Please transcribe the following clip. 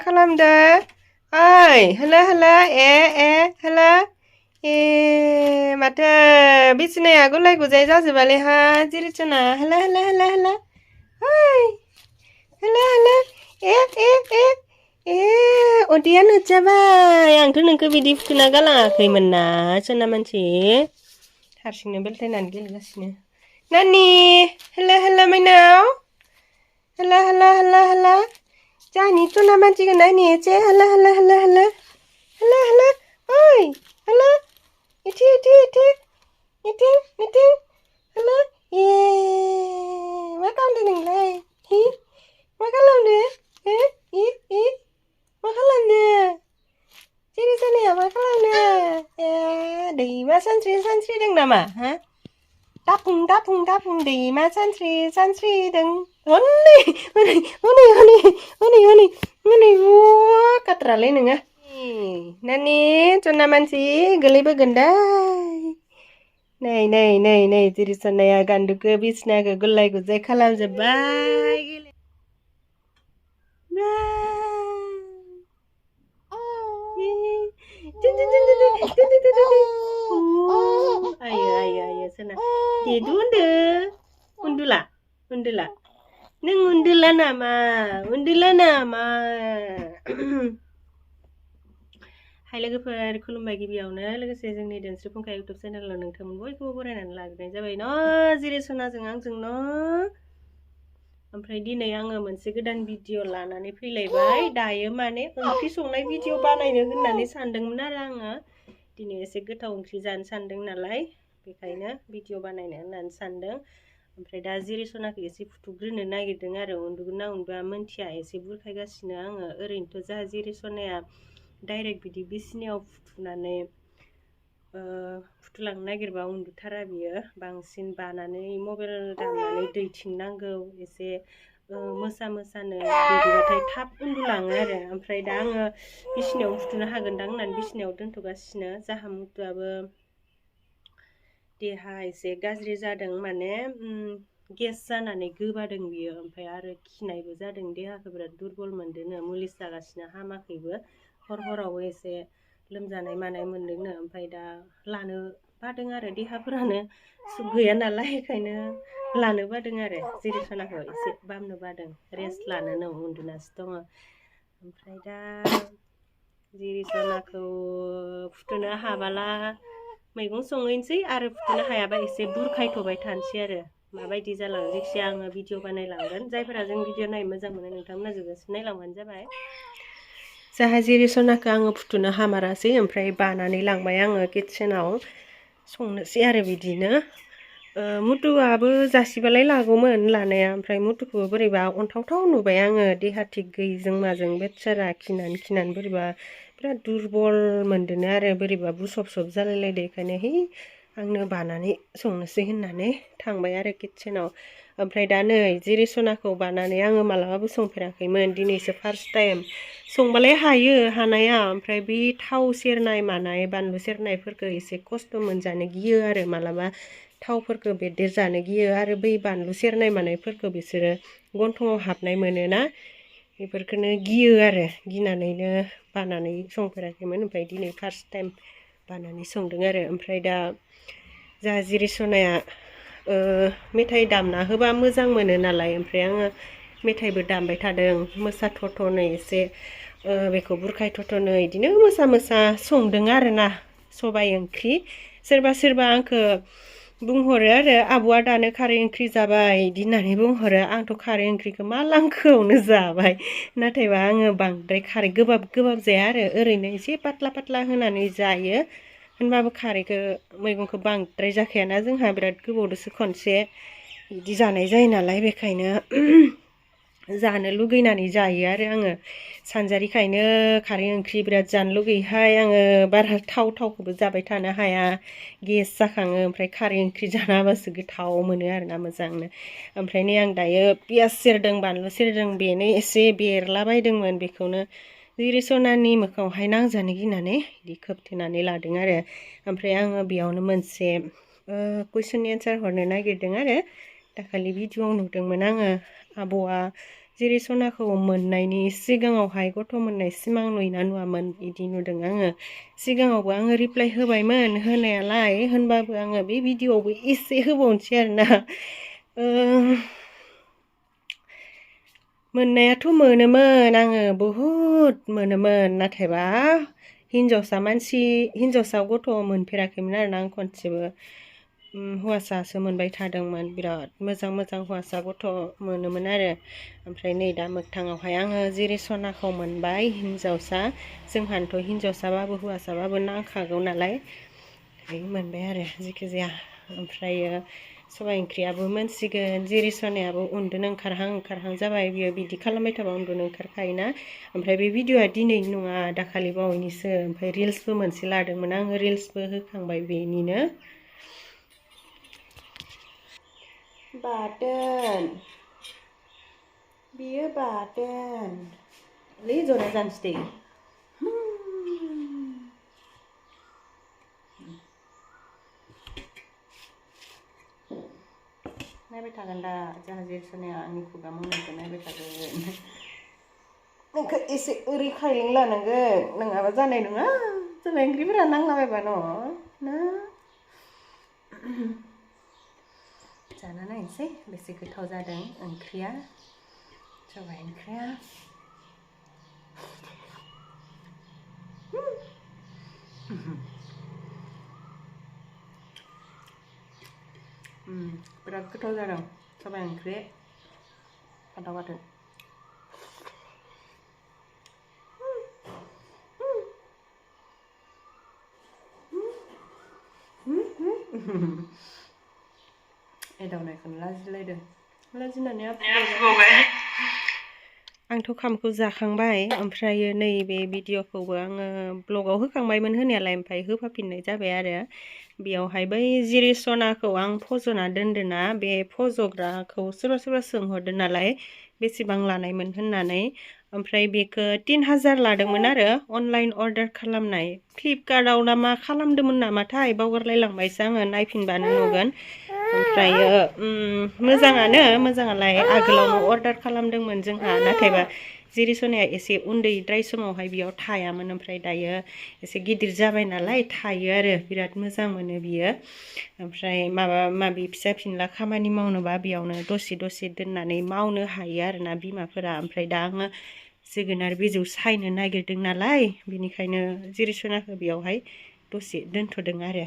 खालामदो ओइ होला होला होला माथो बिसिनाया गुलाय गुजाय जाजोबालैहा जिरिसना होला होला होला होला ओइ होला होला उदैया नुजाबाय आंथ' नोंखौ बिदि फुथुना गालाङाखैमोन ना सोना मानसि हारसिंनो बेलथायनानै गेलेगासिनो नानि होला होला माइनाव होला होला होला होला जानि सोना मानसिखौ नायनि एसे होला होला होला होला होला होला ओइ होला इथिं होला मा खालामदों नोंलाय मा खालामदो मा खालामदो सिरि जानाया मा खालामदो दैमा सानस्रिदों नामा हा दाफुं दैमा सानस्रिदों हनै काट्रालै नोङो नानि सना मानसि गोलैबोगोन दै नै जिरिसनाया गान्दुखौ बिसनाखौ गुलाय गुजाय खालामजोब्बाय आयो सोना देदु उन्दुला नों उन्दुला नामा हाय लोगोफोर खुलुमबाय गिबियावनो लोगोसे जोंनि दोनस्रि फुंखा इउटुब चेनेलाव नोंथांमोन बयखौबो बरायनानै लाग्रोनाय जाबाय न जिरिसनाजों आंजों न ओमफ्राय दिनै आङो मोनसे गोदान भिडिअ लानानै फैलायबाय दायो माने ओंख्रि संनाय भिडिअ बानायनो होननानै सानदोंमोन आरो आङो दिनै एसे गोथाव ओंख्रि जानो सानदों नालाय बेखायनो भिडिअ बानायनो होननानै सानदों ओमफ्राय दा जिरिसनाखौ एसे फुथुग्रोनो नागिरदों आरो उन्दुगोन ना उन्दुआ मोनथिया एसे बुरखायगासिनो आङो ओरैनोथ' जा जिरिसनाया डाइरेक्ट बिदि बिसिनायाव फुथुनानै फुथुलांनो नागिरबा उन्दुथारा बियो बांसिन बानानै मबाइल दामनानै दैथिंनांगौ एसे मोसानो बिदिबाथाय थाब उन्दुलाङो आरो ओमफ्राय दा आङो बिसिनायाव फुथुनो हागोनदां होननानै बिसिनायाव दोनथ'गासिनो जाहा मुथुआबो देहा एसे गाज्रि जादों माने गेस जानानै गोबादों बियो ओमफ्राय आरो खिनायबो जादों देहाखौ बिराद दुरबल मोनदोंनो मुलि जागासिनो हामाखैबो हरावबो एसे लोमजानाय मानाय मोनदोंनो ओमफ्राय दा लानो बादों आरो देहाफोरानो सुख गैया नालाय बेखायनो लानो बादों आरो जिरिसनाखौ एसे बामनो बादों रेस्ट लानो उन्दुनासो दङ ओमफ्राय दा जिरिसनाखौ फुथुनो हाबाला मैगं संहैनोसै आरो फुथुनो हायाबा एसे बुरखायथ'बाय थानोसै आरो माबायदि जालाङो जायखिजाया आङो भिडिअ बानायलांगोन जायफोरा जों भिडिअ नायनो मोजां मोनो नोंथांमोना जोबजासिम नायलांबानो जाबाय जाहा जिरिसनाखौ आङो फुथुनो हामारासै ओमफ्राय बानानै लांबाय आङो किटसेनाव संनोसै आरो बिदिनो मुथुआबो जासिबालाय लागौमोन लानाया ओमफ्राय मुथुखौबो बोरैबा अन्थावथाव नुबाय आङो देहा थिग गैयिजों माजों बेचारा खिनानै बोरैबा बिराद दुरबल मोनदोंनो आरो बोरैबा बुसब जालायलायदो बेखायनो आंनो बानानै संनोसै होननानै थांबाय आरो किटसेनाव ओमफ्राय दा नै जिरिसनाखौ बानानै आङो मालाबाबो संफेराखैमोन दिनैसो फार्स्ट टाइम संबालाय हायो हानाया ओमफ्राय बे थाव सेरनाय मानाय बानलु सेरनायफोरखौ एसे खस्थ' मोनजानो गियो आरो मालाबा थावफोरखौ बेरदेर जानो गियो आरो बै बानलु सेरनाय मानायफोरखौ बिसोरो गन्थङाव हाबनाय मोनोना बेफोरखौनो गियो आरो गिनानैनो बानानै संफेराखैमोन ओमफ्राय दिनै फार्स्ट टाइम बानानै संदों आरो ओमफ्राय दा जा जिरिसनाया मेथाइ दामना होबा मोजां मोनो नालाय ओमफ्राय आङो मेथाइबो दामबाय थादों मोसाथ'नो एसे बेखौ बुरखायथ'नो बिदिनो मोसा संदों आरोना सबाइ ओंख्रि सोरबा आंखौ बुंहरो आरो आब'आ दानो खारै ओंख्रि जाबाय बिदि होननानै बुंहरो आंथ' खारै ओंख्रिखौ मा लांखोआवनो जाबाय नाथायबा आङो बांद्राय खारै गोबाब जाया आरो ओरैनो एसे पातला होनानै जायो होनबाबो खारैखौ मैगंखौ बांद्राय जाखायाना जोंहा बिराद गोबावदोसो खनसे बिदि जानाय जायो नालाय बेखायनो जानो लुगैनानै जायो आरो आङो सानजारिखायनो खारै ओंख्रि बिराद जानो लुगैयोहाय आङो बारा थावखौबो जाबाय थानो हाया गेस जाखाङो ओमफ्राय खारै ओंख्रि जाना होबासो गोथाव मोनो आरोना मोजांनो ओमफ्राय नै आं दायो पियास सेरदों बानलु सेरदों बेनो एसे बेरलाबायदोंमोन बेखौनो जिरिसनानि मोखाङावहाय नांजानो गिनानै बिदि खोबथेनानै लादों आरो ओमफ्राय आङो बेयावनो मोनसे कुइसननि एन्सार हरनो नागिरदों आरो दाखालि भिडिअआव नुदोंमोन आङो आब'आ जेरै सनाखौ मोननायनि सिगाङावहाय गथ' मोननाय सिमां नुयोना नुवामोन बिदि नुदों आङो सिगाङावबो आङो रिप्लाइ होबायमोन होनायालाय होनबाबो आङो बे भिडिअआवबो एसे होबावनोसै आरोना मोननायाथ' मोनोमोन आङो बहुद मोनोमोन नाथायबा हिन्जावसा गथ' मोनफेराखैमोन आरोना आं खनसेबो हौवासासो मोनबाय थादोंमोन बिराद मोजां मोजां हौवासा गथ' मोनोमोन आरो ओमफ्राय नै दा मोगथाङावहाय आङो जेरै सनाखौ मोनबाय हिन्जावसा जोंहानोथ' हिन्जावसाबाबो हौवासाबाबो नांखागौ नालाय मोनबाय आरो जेखि जाया ओमफ्रायो सबाइ ओंख्रियाबो मोनसिगोन जेरै सनायाबो उन्दुनो ओंखारहां जाबाय बियो बिदि खालामबाय थाबा उन्दुनो ओंखारखायोना ओमफ्राय बे भिडिअआ दिनैनि नङा दाखालि बावैनिसो ओमफ्राय रिल्सबो मोनसे लादोंमोन आङो रिल्सबो होखांबाय बेनिनो बाथोन बियो बाथोन लै जना जानोसै नायबाय थागोन दा जोंहा जेरै सनाया आंनि खुगा मावनायखौ नायबाय थागोन नोंखौ एसे ओरै खायलें लानांगोन नङाबा जानाय नङा सबाइ ओंख्रिफोरा नांलाबायबा ना जाना नायनोसै बेसे गोथाव जादों ओंख्रिया सबाइ ओंख्रिया बिराद गोथाव जादों सबाइ ओंख्रि फान्थाव बाथोन एदावनायखौनो लाजिलायदों लाजिनानै आंथ' ओंखामखौ जाखांबाय ओमफ्रायो नैबे भिडिअखौबो आङो ब्लगाव होखांबायमोन होनायालाय ओमफ्राय होफाफिननाय जाबाय आरो बेयावहाय बै जेरै सनाखौ आं फज'ना दोनदोंना बे फज'ग्राखौ सोरबा सोंहरदों नालाय बेसेबां लानायमोन होननानै ओमफ्राय बेखौ 3000 लादोंमोन आरो अनलाइन अर्डार खालामनाय फ्लिपकार्टआव ना मा खालामदोंमोन नामाथाय बावगारलायलांबायसो आङो नायफिनबानो नुगोन ओमफ्रायो मोजाङालाय आगोलावनो अर्डार खालामदोंमोन जोंहा नाथायबा जेरै सनाया एसे उन्दैद्राय समावहाय बेयाव थायामोन ओमफ्राय दायो एसे गिदिर जाबाय नालाय थायो आरो बिराद मोजां मोनो बियो ओमफ्राय माबा माबि फिसा फिनला खामानि मावनोबा बेयावनो दसे दोननानै मावनो हायो आरोना बिमाफोरा ओमफ्राय दा आङो जोगोनार बिजौ सायनो नागिरदों नालाय बेनिखायनो जेरै सनाखौ बेयावहाय दसे दोनथ'दों आरो